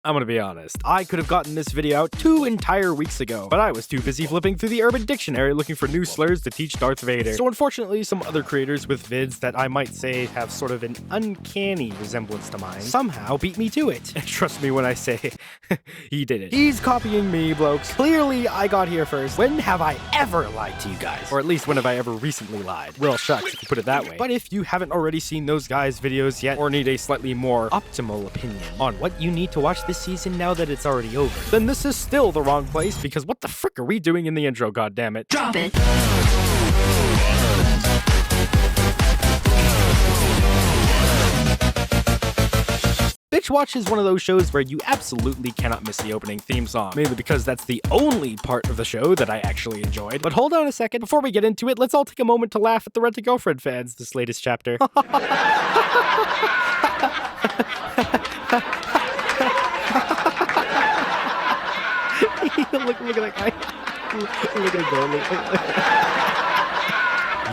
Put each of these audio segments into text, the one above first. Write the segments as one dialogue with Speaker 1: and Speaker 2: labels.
Speaker 1: I'm gonna be honest, I could have gotten this video out 2 entire weeks ago, but I was too busy flipping through the Urban Dictionary looking for new slurs to teach Darth Vader. So unfortunately, some other creators with vids that I might say have sort of an uncanny resemblance to mine somehow beat me to it. And trust me when I say, he did it. He's copying me, blokes. Clearly, I got here first. When have I ever lied to you guys? Or at least when have I ever recently lied? Well, shucks, if you put it that way. But if you haven't already seen those guys' videos yet, or need a slightly more optimal opinion on what you need to watch this season now that it's already over, then this is still the wrong place, because what the frick are we doing in the intro, goddammit?
Speaker 2: Drop it.
Speaker 1: Binge Watch is one of those shows where you absolutely cannot miss the opening theme song, mainly because that's the only part of the show that I actually enjoyed. But hold on a second, before we get into it, let's all take a moment to laugh at the Rent-A-Girlfriend fans this latest chapter. Look at that guy. Look at him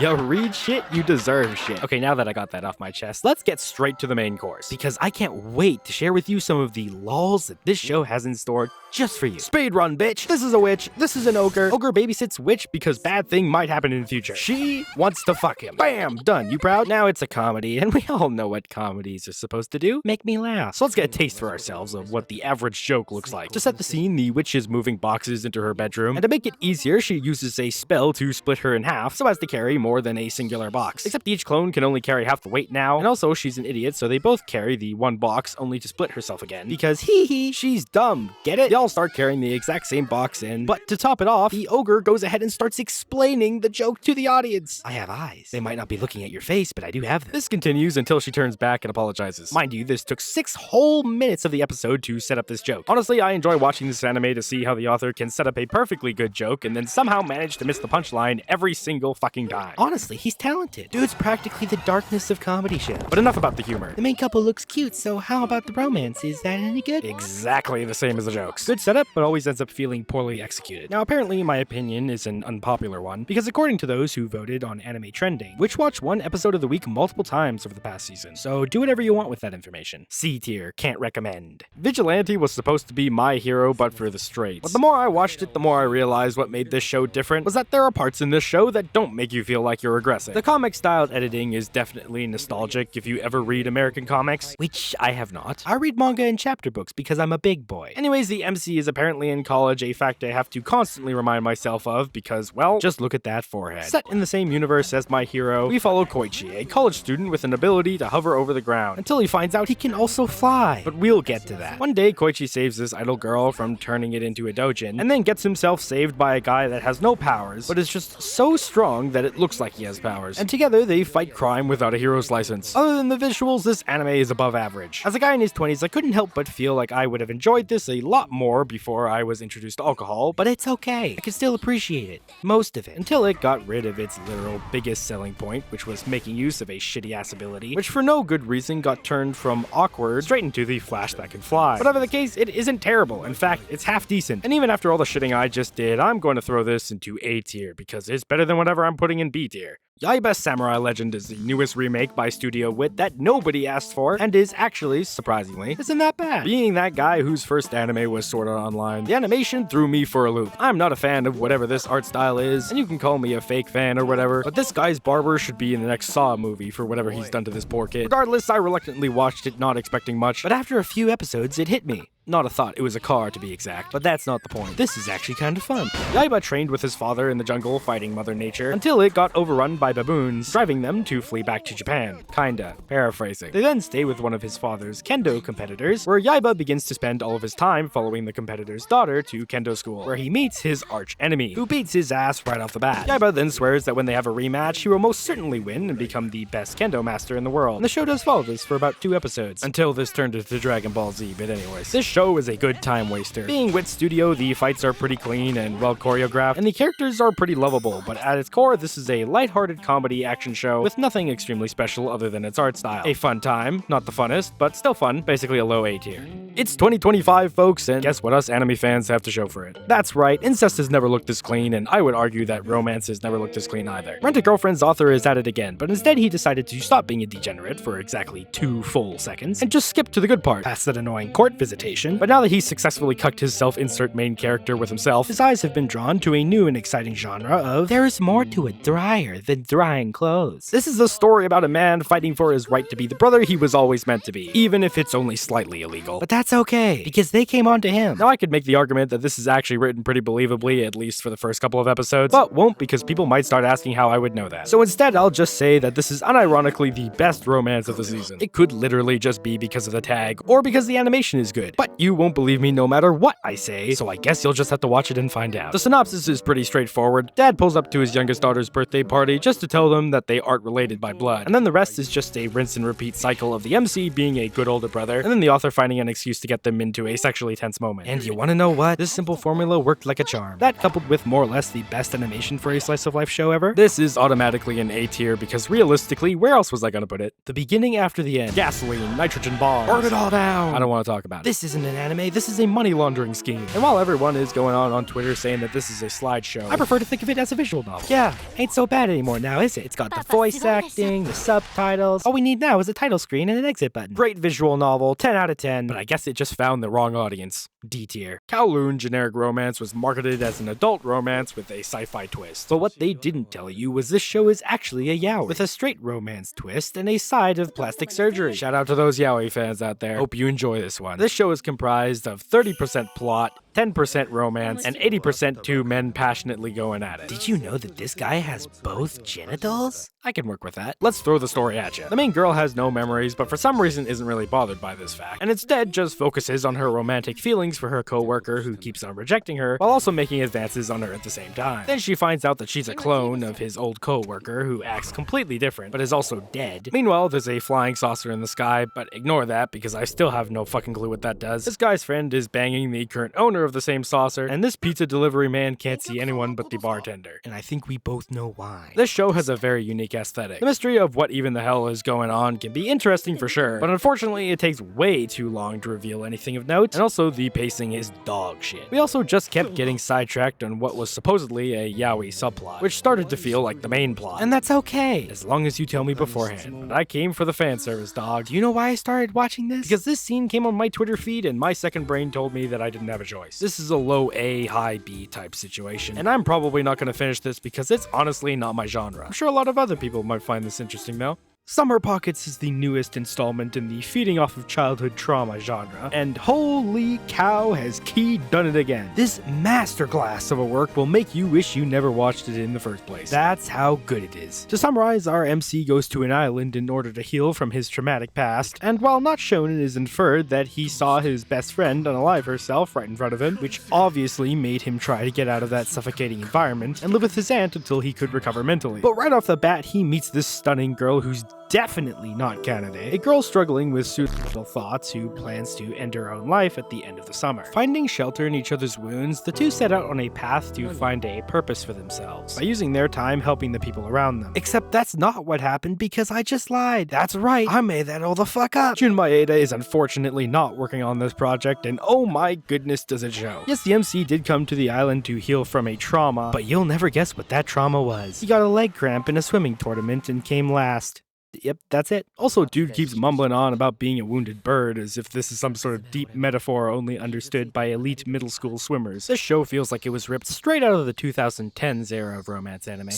Speaker 1: go. You read shit, you deserve shit. Okay, now that I got that off my chest, let's get straight to the main course, because I can't wait to share with you some of the lols that this show has in store just for you. Speed run, bitch! This is a witch, this is an ogre. Ogre babysits witch because bad thing might happen in the future. She wants to fuck him. Bam! Done. You proud? Now it's a comedy, and we all know what comedies are supposed to do. Make me laugh. So let's get a taste for ourselves of what the average joke looks like. To set the scene, the witch is moving boxes into her bedroom, and to make it easier, she uses a spell to split her in half so as to carry more than a singular box. Except each clone can only carry half the weight now, and also she's an idiot, so they both carry the one box only to split herself again. Because she's dumb. Get it? They all start carrying the exact same box in. But to top it off, the ogre goes ahead and starts explaining the joke to the audience. I have eyes. They might not be looking at your face, but I do have them. This continues until she turns back and apologizes. Mind you, this took 6 whole minutes of the episode to set up this joke. Honestly, I enjoy watching this anime to see how the author can set up a perfectly good joke and then somehow manage to miss the punchline every single fucking time. Honestly, he's talented. Dude's practically the darkness of comedy shows. But enough about the humor. The main couple looks cute, so how about the romance? Is that any good? Exactly the same as the jokes. Good setup, but always ends up feeling poorly executed. Now, apparently my opinion is an unpopular one, because according to those who voted on Anime Trending, Witch watched one episode of the week multiple times over the past season, so do whatever you want with that information. C tier, can't recommend. Vigilante was supposed to be my hero, but for the straights. But the more I watched it, the more I realized what made this show different was that there are parts in this show that don't make you feel like you're regressing. The comic-styled editing is definitely nostalgic if you ever read American comics, which I have not. I read manga and chapter books because I'm a big boy. Anyways, the MC is apparently in college, a fact I have to constantly remind myself of because, well, just look at that forehead. Set in the same universe as my hero, we follow Koichi, a college student with an ability to hover over the ground, until he finds out he can also fly. But we'll get to that. One day, Koichi saves this idle girl from turning it into a dojin, and then gets himself saved by a guy that has no powers, but is just so strong that it looks like he has powers. And together, they fight crime without a hero's license. Other than the visuals, this anime is above average. As a guy in his 20s, I couldn't help but feel like I would have enjoyed this a lot more before I was introduced to alcohol, but it's okay. I can still appreciate it. Most of it. Until it got rid of its literal biggest selling point, which was making use of a shitty-ass ability, which for no good reason got turned from awkward straight into the Flash that can fly. Whatever the case, it isn't terrible. In fact, it's half decent. And even after all the shitting I just did, I'm going to throw this into A tier, because it's better than whatever I'm putting in B tier. Yaiba Samurai Legend is the newest remake by Studio Wit that nobody asked for, and is actually, surprisingly, isn't that bad. Being that guy whose first anime was Sword Art Online, the animation threw me for a loop. I'm not a fan of whatever this art style is, and you can call me a fake fan or whatever, but this guy's barber should be in the next Saw movie for whatever he's done to this poor kid. Regardless, I reluctantly watched it not expecting much, but after a few episodes, it hit me. Not a thought, it was a car to be exact, but that's not the point. This is actually kind of fun. Yaiba trained with his father in the jungle fighting Mother Nature until it got overrun by baboons, driving them to flee back to Japan. Kinda. Paraphrasing. They then stay with one of his father's kendo competitors, where Yaiba begins to spend all of his time following the competitor's daughter to kendo school, where he meets his arch enemy, who beats his ass right off the bat. Yaiba then swears that when they have a rematch, he will most certainly win and become the best kendo master in the world. And the show does follow this for about 2 episodes, until this turned into Dragon Ball Z, but anyways. This show is a good time waster. Being Wit Studio, the fights are pretty clean and well choreographed, and the characters are pretty lovable, but at its core, this is a lighthearted lighthearted comedy action show with nothing extremely special other than its art style. A fun time, not the funnest, but still fun, basically a low A tier. It's 2025, folks, and guess what us anime fans have to show for it? That's right, incest has never looked this clean, and I would argue that romance has never looked this clean either. Rent-A-Girlfriend's author is at it again, but instead he decided to stop being a degenerate for exactly 2 full seconds, and just skip to the good part, past that annoying court visitation. But now that he's successfully cucked his self-insert main character with himself, his eyes have been drawn to a new and exciting genre of there is more to a dryer than drying clothes. This is a story about a man fighting for his right to be the brother he was always meant to be, even if it's only slightly illegal. But that's okay, because they came on to him. Now I could make the argument that this is actually written pretty believably, at least for the first couple of episodes, but won't because people might start asking how I would know that. So instead, I'll just say that this is unironically the best romance of the season. It could literally just be because of the tag, or because the animation is good. But you won't believe me no matter what I say, so I guess you'll just have to watch it and find out. The synopsis is pretty straightforward. Dad pulls up to his youngest daughter's birthday party just to tell them that they aren't related by blood, and then the rest is just a rinse and repeat cycle of the MC being a good older brother, and then the author finding an excuse to get them into a sexually tense moment. And you wanna know what? This simple formula worked like a charm. That coupled with more or less the best animation for a slice of life show ever, this is automatically an A tier because realistically, where else was I gonna put it? The beginning after the end. Gasoline, nitrogen bombs. Burn it all down! I don't wanna talk about it. This isn't an anime, this is a money laundering scheme. And while everyone is going on Twitter saying that this is a slideshow, I prefer to think of it as a visual novel. Yeah, ain't so bad anymore now, is it? It's got the voice acting, the subtitles. All we need now is a title screen and an exit button. Great visual novel, 10 out of 10, but I guess it just found the wrong audience. D tier. Kowloon generic romance was marketed as an adult romance with a sci-fi twist. But what they didn't tell you was this show is actually a yaoi, with a straight romance twist and a side of plastic surgery. Shout out to those yaoi fans out there. Hope you enjoy this one. This show is comprised of 30% plot, 10% romance, and 80% two men passionately going at it. Did you know that this guy has both genitals? I can work with that. Let's throw the story at you. The main girl has no memories, but for some reason isn't really bothered by this fact, and instead just focuses on her romantic feelings for her co-worker who keeps on rejecting her, while also making advances on her at the same time. Then she finds out that she's a clone of his old co-worker who acts completely different, but is also dead. Meanwhile, there's a flying saucer in the sky, but ignore that because I still have no fucking clue what that does. This guy's friend is banging the current owner of the same saucer, and this pizza delivery man can't see anyone but the bartender. And I think we both know why. This show has a very unique aesthetic. The mystery of what even the hell is going on can be interesting for sure, but unfortunately it takes way too long to reveal anything of note, and also the pacing is dog shit. We also just kept getting sidetracked on what was supposedly a yaoi subplot, which started to feel like the main plot. And that's okay, as long as you tell me beforehand. But I came for the fan service, dog. Do you know why I started watching this? Because this scene came on my Twitter feed and my second brain told me that I didn't have a choice. This is a low A, high B type situation, and I'm probably not gonna finish this because it's honestly not my genre. I'm sure a lot of other people might find this interesting though. Summer Pockets is the newest installment in the feeding off of childhood trauma genre, and holy cow has Key done it again. This masterclass of a work will make you wish you never watched it in the first place. That's how good it is. To summarize, our MC goes to an island in order to heal from his traumatic past, and while not shown, it is inferred that he saw his best friend unalive herself right in front of him, which obviously made him try to get out of that suffocating environment and live with his aunt until he could recover mentally. But right off the bat, he meets this stunning girl who's definitely not Canada. A girl struggling with suicidal thoughts who plans to end her own life at the end of the summer. Finding shelter in each other's wounds, the two set out on a path to find a purpose for themselves by using their time helping the people around them. Except that's not what happened because I just lied. That's right, I made that all the fuck up. Jun Maeda is unfortunately not working on this project, and oh my goodness does it show. Yes, the MC did come to the island to heal from a trauma, but you'll never guess what that trauma was. He got a leg cramp in a swimming tournament and came last. Yep, that's it. Also, dude keeps mumbling on about being a wounded bird as if this is some sort of deep metaphor only understood by elite middle school swimmers. This show feels like it was ripped straight out of the 2010s era of romance anime.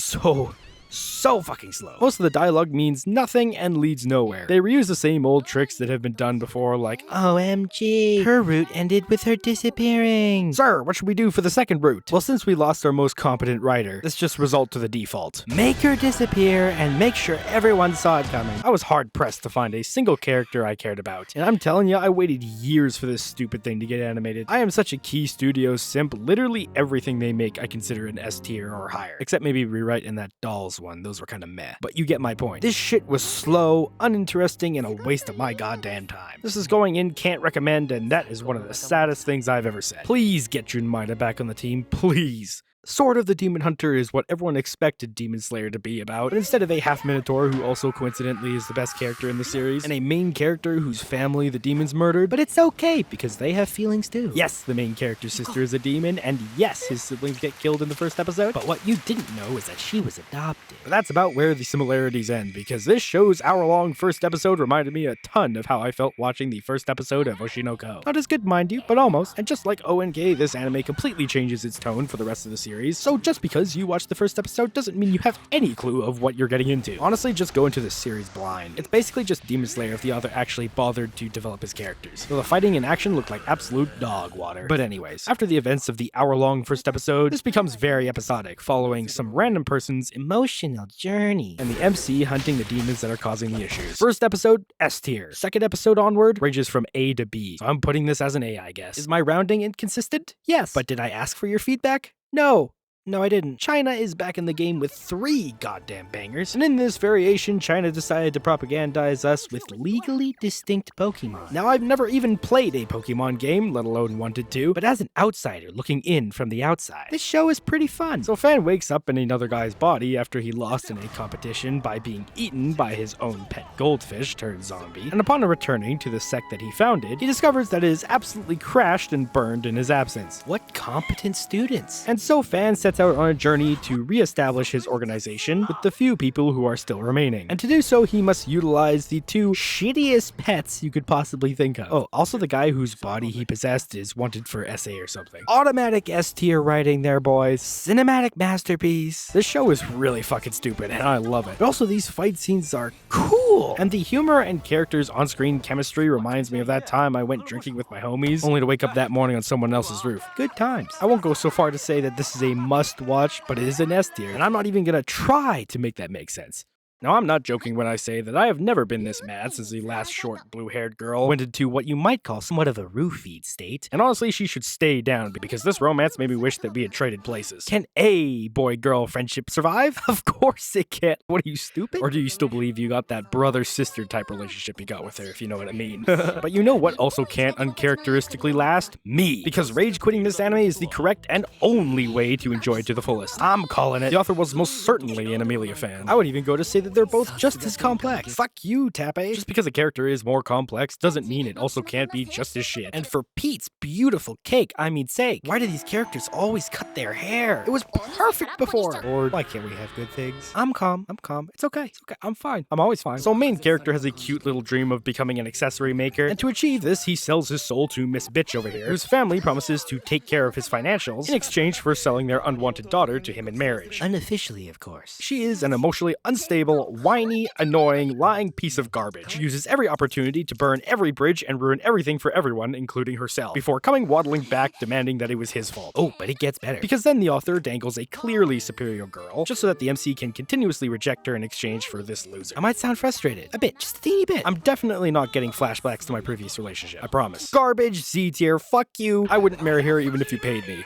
Speaker 1: So fucking slow. Most of the dialogue means nothing and leads nowhere. They reuse the same old tricks that have been done before, like, OMG, her route ended with her disappearing. Sir, what should we do for the second route? Well, since we lost our most competent writer, let's just result to the default. Make her disappear and make sure everyone saw it coming. I was hard pressed to find a single character I cared about, and I'm telling you, I waited years for this stupid thing to get animated. I am such a Key Studios simp. Literally everything they make I consider an S tier or higher, except maybe Rewrite and that Dolls one. Those were kind of meh. But you get my point. This shit was slow, uninteresting, and a waste of my goddamn time. This is going in, can't recommend, and that is one of the saddest things I've ever said. Please get Jun Maeda back on the team, please. Sort of the Demon Hunter is what everyone expected Demon Slayer to be about, but instead of a half-Minotaur who also coincidentally is the best character in the series, and a main character whose family the demons murdered, but it's okay because they have feelings too. Yes, the main character's sister is a demon, and yes, his siblings get killed in the first episode, but what you didn't know is that she was adopted. But that's about where the similarities end, because this show's hour-long first episode reminded me a ton of how I felt watching the first episode of Oshinoko. Not as good, mind you, but almost. And just like ONK, this anime completely changes its tone for the rest of the series, so just because you watched the first episode doesn't mean you have any clue of what you're getting into. Honestly, just go into this series blind. It's basically just Demon Slayer if the author actually bothered to develop his characters. So the fighting and action look like absolute dog water. But anyways, after the events of the hour-long first episode, this becomes very episodic, following some random person's emotional journey, and the MC hunting the demons that are causing the issues. First episode, S tier. Second episode onward, ranges from A to B. So I'm putting this as an A, I guess. Is my rounding inconsistent? Yes. But did I ask for your feedback? No. No, I didn't. China is back in the game with 3 goddamn bangers, and in this variation, China decided to propagandize us with legally distinct Pokemon. Now, I've never even played a Pokemon game, let alone wanted to, but as an outsider looking in from the outside, this show is pretty fun. So Fan wakes up in another guy's body after he lost in a competition by being eaten by his own pet goldfish turned zombie, and upon returning to the sect that he founded, he discovers that it is absolutely crashed and burned in his absence. What competent students! And so Fan sets out on a journey to re-establish his organization with the few people who are still remaining. And to do so, he must utilize the 2 shittiest pets you could possibly think of. Oh, also the guy whose body he possessed is wanted for SA or something. Automatic S tier writing there, boys. Cinematic masterpiece. This show is really fucking stupid, and I love it. But also, these fight scenes are cool. And the humor and characters' on-screen chemistry reminds me of that time I went drinking with my homies, only to wake up that morning on someone else's roof. Good times. I won't go so far to say that this is a must-watch, but it is an S tier, and I'm not even gonna try to make that make sense. Now, I'm not joking when I say that I have never been this mad since the last short blue-haired girl went into what you might call somewhat of a roofied state. And honestly, she should stay down because this romance made me wish that we had traded places. Can a boy-girl friendship survive? Of course it can. What, are you stupid? Or do you still believe you got that brother-sister type relationship you got with her, if you know what I mean? But you know what also can't uncharacteristically last? Me. Because rage quitting this anime is the correct and only way to enjoy it to the fullest. I'm calling it. The author was most certainly an Amelia fan. I would even go to say that they're both just as complex. Fuck you, Tappe. Just because a character is more complex doesn't mean it also can't be just as shit. And for Pete's beautiful cake, I mean sake, why do these characters always cut their hair? It was perfect before. Or why can't we have good things? I'm calm. It's okay. It's okay. I'm fine. I'm always fine. So main character has a cute little dream of becoming an accessory maker, and to achieve this, he sells his soul to Miss Bitch over here, whose family promises to take care of his financials in exchange for selling their unwanted daughter to him in marriage. Unofficially, of course. She is an emotionally unstable, whiny, annoying, lying piece of garbage. She uses every opportunity to burn every bridge and ruin everything for everyone, including herself, before coming waddling back demanding that it was his fault. Oh, but it gets better. Because then the author dangles a clearly superior girl, just so that the MC can continuously reject her in exchange for this loser. I might sound frustrated. A bit. Just a teeny bit. I'm definitely not getting flashbacks to my previous relationship. I promise. Garbage, Z tier, fuck you. I wouldn't marry her even if you paid me.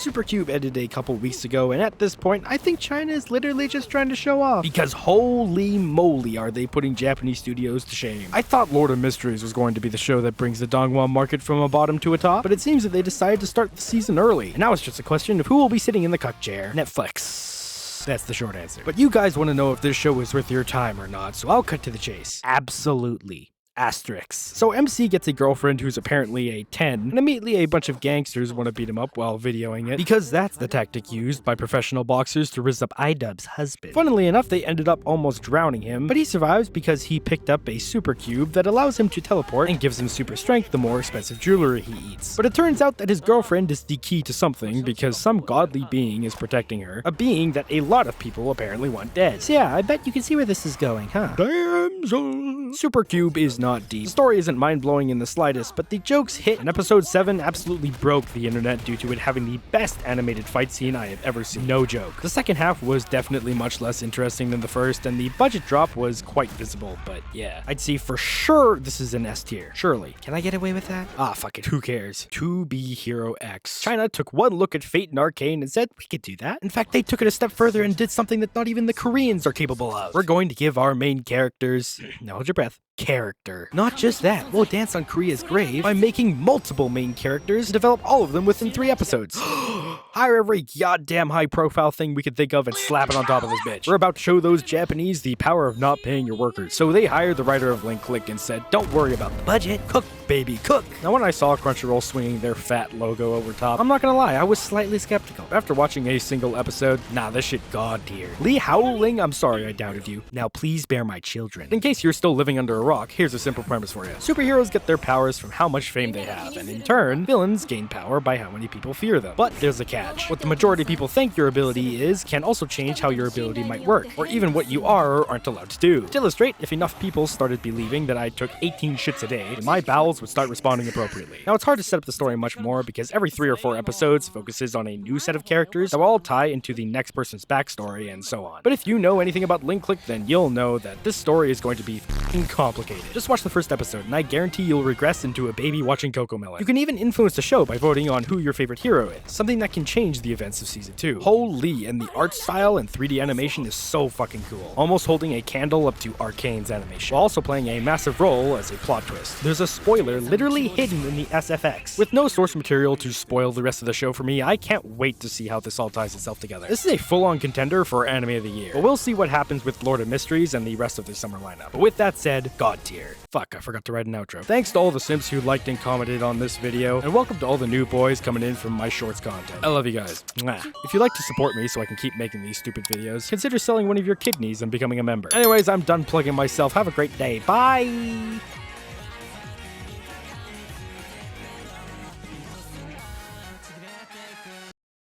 Speaker 1: Supercube ended a couple weeks ago, and at this point, I think China is literally just trying to show off. Because holy moly are they putting Japanese studios to shame. I thought Lord of Mysteries was going to be the show that brings the Dongwon market from a bottom to a top, but it seems that they decided to start the season early. And now it's just a question of who will be sitting in the cuck chair. Netflix. That's the short answer. But you guys want to know if this show is worth your time or not, so I'll cut to the chase. Absolutely. Asterisks. So MC gets a girlfriend who's apparently a 10, and immediately a bunch of gangsters want to beat him up while videoing it, because that's the tactic used by professional boxers to rizz up iDubbbz's husband. Funnily enough, they ended up almost drowning him, but he survives because he picked up a super cube that allows him to teleport and gives him super strength the more expensive jewelry he eats. But it turns out that his girlfriend is the key to something because some godly being is protecting her, a being that a lot of people apparently want dead. So yeah, I bet you can see where this is going, huh? Damsel! Super cube is not deep. The story isn't mind-blowing in the slightest, but the jokes hit, and episode 7 absolutely broke the internet due to it having the best animated fight scene I have ever seen. No joke. The second half was definitely much less interesting than the first, and the budget drop was quite visible, but yeah. I'd say for sure this is an S tier. Surely. Can I get away with that? Ah, fuck it. Who cares? 2B Hero X. China took one look at Fate and Arcane and said, we could do that. In fact, they took it a step further and did something that not even the Koreans are capable of. We're going to give our main characters, now hold your breath, character. Not just that, we'll dance on Korea's grave by making multiple main characters and develop all of them within 3 episodes. Hire every goddamn high-profile thing we could think of and slap it on top of this bitch. We're about to show those Japanese the power of not paying your workers. So they hired the writer of Link Click and said, don't worry about the budget, cook, baby, cook. Now when I saw Crunchyroll swinging their fat logo over top, I'm not gonna lie, I was slightly skeptical. After watching a single episode, nah, this shit god tier. Lee Howling, I'm sorry I doubted you. Now please bear my children. In case you're still living under a rock, here's a simple premise for you. Superheroes get their powers from how much fame they have, and in turn, villains gain power by how many people fear them. But there's a catch. What the majority of people think your ability is can also change how your ability might work, or even what you are or aren't allowed to do. To illustrate, if enough people started believing that I took 18 shits a day, then my bowels would start responding appropriately. Now it's hard to set up the story much more because every 3 or 4 episodes focuses on a new set of characters that will all tie into the next person's backstory and so on. But if you know anything about Link Click, then you'll know that this story is going to be f***ing complicated. Just watch the first episode and I guarantee you'll regress into a baby watching Cocomelon. You can even influence the show by voting on who your favorite hero is, something that can change the events of season 2. Holy, and the art style and 3D animation is so fucking cool. Almost holding a candle up to Arcane's animation, while also playing a massive role as a plot twist. There's a spoiler literally hidden in the SFX. With no source material to spoil the rest of the show for me, I can't wait to see how this all ties itself together. This is a full-on contender for Anime of the Year, but we'll see what happens with Lord of Mysteries and the rest of the summer lineup. But with that said, God tier. Fuck, I forgot to write an outro. Thanks to all the simps who liked and commented on this video, and welcome to all the new boys coming in from my shorts content. I love you guys. Mwah. If you'd like to support me so I can keep making these stupid videos, consider selling one of your kidneys and becoming a member. Anyways, I'm done plugging myself. Have a great day. Bye!